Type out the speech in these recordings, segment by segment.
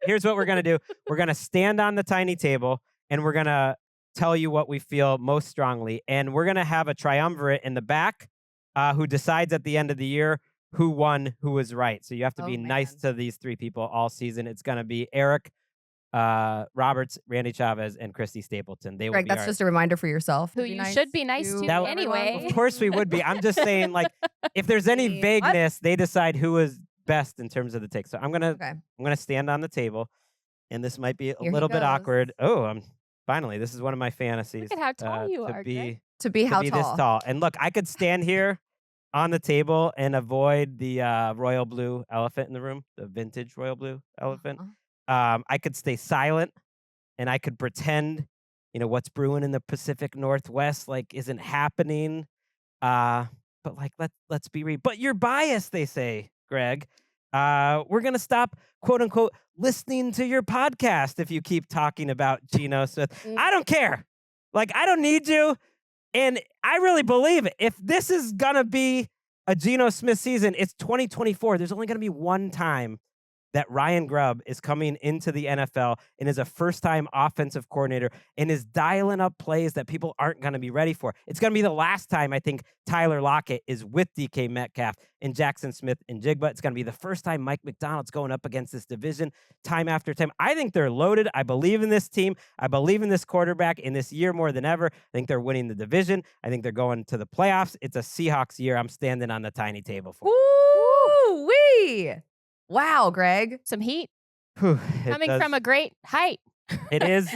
here's what we're going to do. We're going to stand on the tiny table, and we're going to tell you what we feel most strongly. And we're going to have a triumvirate in the back who decides at the end of the year who won, who was right. So you have to be nice to these three people all season. It's going to be Eric Roberts, Randy Chavez, and Christy Stapleton. They will Greg, be that's just a reminder for yourself. Who you should be nice to anyway. Of course we would be. I'm just saying, like, if there's any vagueness, they decide who is best in terms of the take. So I'm gonna stand on the table, and this might be a little bit awkward. Oh, finally, this is one of my fantasies. Look at how tall you are, Greg. To be this tall. And look, I could stand here on the table and avoid the royal blue elephant in the room, the vintage royal blue elephant. I could stay silent, and I could pretend, what's brewing in the Pacific Northwest like isn't happening. But like let's be real. But you're biased, they say, Greg. We're gonna stop, quote unquote, listening to your podcast if you keep talking about Geno Smith. I don't care. Like, I don't need you. And I really believe it. If this is gonna be a Geno Smith season, it's 2024. There's only gonna be one time that Ryan Grubb is coming into the NFL and is a first-time offensive coordinator and is dialing up plays that people aren't going to be ready for. It's going to be the last time, I think, Tyler Lockett is with DK Metcalf and Jackson Smith and Jigba. It's going to be the first time Mike McDonald's going up against this division time after time. I think they're loaded. I believe in this team. I believe in this quarterback in this year more than ever. I think they're winning the division. I think they're going to the playoffs. It's a Seahawks year. I'm standing on the tiny table for it. Ooh-wee! Wow, Greg. Some heat. Coming from a great height. It is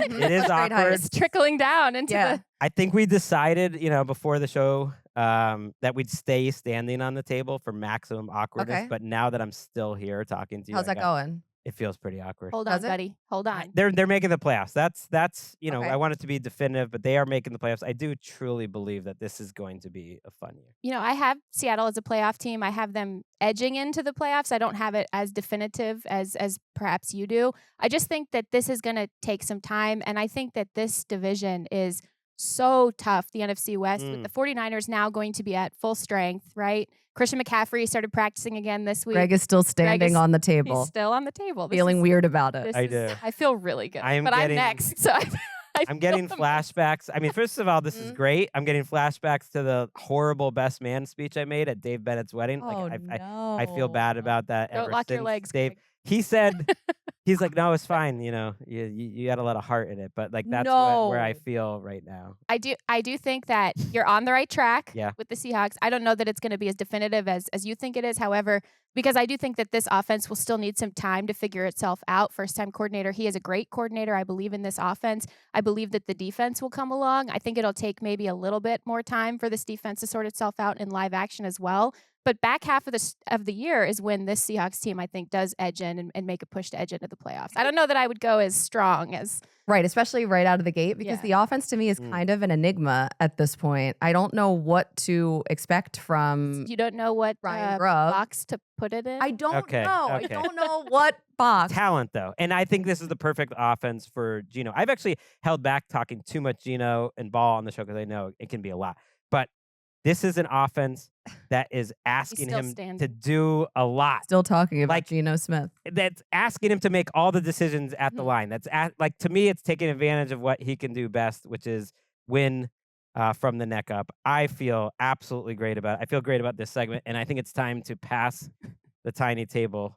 awkward. It's trickling down into the... I think we decided, before the show that we'd stay standing on the table for maximum awkwardness. Okay. But now that I'm still here talking to you, how's that going? It feels pretty awkward. Hold on, buddy. Hold on. They're making the playoffs. That's Okay. I want it to be definitive, but they are making the playoffs. I do truly believe that this is going to be a fun year. I have Seattle as a playoff team. I have them edging into the playoffs. I don't have it as definitive as perhaps you do. I just think that this is going to take some time, and I think that this division is so tough, the NFC West, with the 49ers now going to be at full strength, right? Christian McCaffrey started practicing again this week. Greg is still standing on the table. He's still on the table. Feeling weird about it. I do. I feel really good. I'm next. So I'm getting flashbacks. I mean, first of all, this is great. I'm getting flashbacks to the horrible best man speech I made at Dave Bennett's wedding. I feel bad about that. Don't lock your legs, Dave. Greg. He said, he's like, no, it's fine. You got a lot of heart in it, but like that's where I feel right now. I do think that you're on the right track Yeah. with the Seahawks. I don't know that it's going to be as definitive as you think it is. However, because I do think that this offense will still need some time to figure itself out. First-time coordinator. He is a great coordinator. I believe in this offense. I believe that the defense will come along. I think it'll take maybe a little bit more time for this defense to sort itself out in live action as well. But back half of the year is when this Seahawks team, I think, does edge in and make a push to edge into the playoffs. I don't know that I would go as strong as... Right, especially right out of the gate, because the offense to me is kind of an enigma at this point. I don't know what to expect from... You don't know what box to put it in? I don't know. Okay. I don't know what box. Talent, though. And I think this is the perfect offense for Geno. I've actually held back talking too much Geno and ball on the show because I know it can be a lot. But this is an offense that is asking him to do a lot. Still talking about Geno Smith. That's asking him to make all the decisions at the line. That's to me, it's taking advantage of what he can do best, which is win from the neck up. I feel absolutely great about it. I feel great about this segment, and I think it's time to pass the tiny table